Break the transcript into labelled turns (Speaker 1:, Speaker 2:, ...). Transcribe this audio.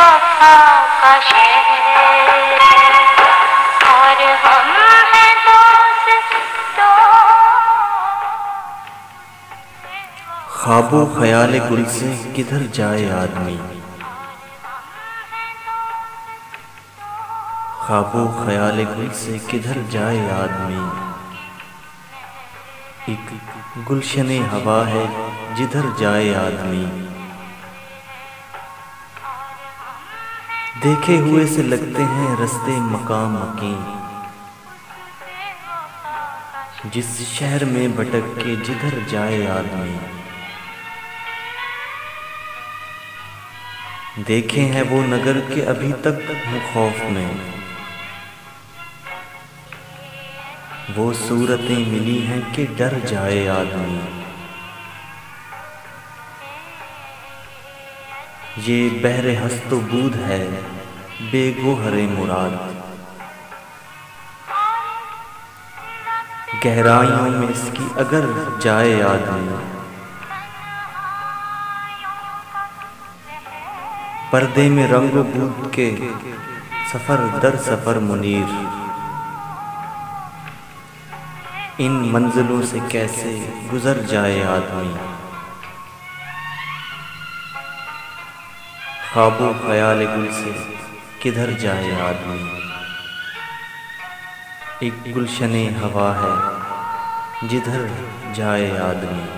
Speaker 1: वफा का शहर और हम हैं दोस्त दो।
Speaker 2: ख्वाबो ख्याल गुल से किधर जाए आदमी, ख्वाबो ख्याल गुल से किधर जाए आदमी। एक गुलशने हवा है जिधर जाए आदमी, देखे हुए से लगते हैं रास्ते मकाम मकीन। जिस शहर में भटक के जिधर जाए आदमी, देखे हैं वो नगर के अभी तक हूँ खौफ में। वो सूरतें मिली हैं कि डर जाए आदमी। ये बहरे हस्तो बूद है बेगोहरे मुराद, गहराइयों में इसकी अगर जाए आदमी। पर्दे में रंगो बूद के सफर दर सफर मुनीर, इन मंजिलों से कैसे गुजर जाए आदमी। ख्वाबो ख्याल गुल से किधर जाए आदमी, एक गुलशने हवा है जिधर जाए आदमी।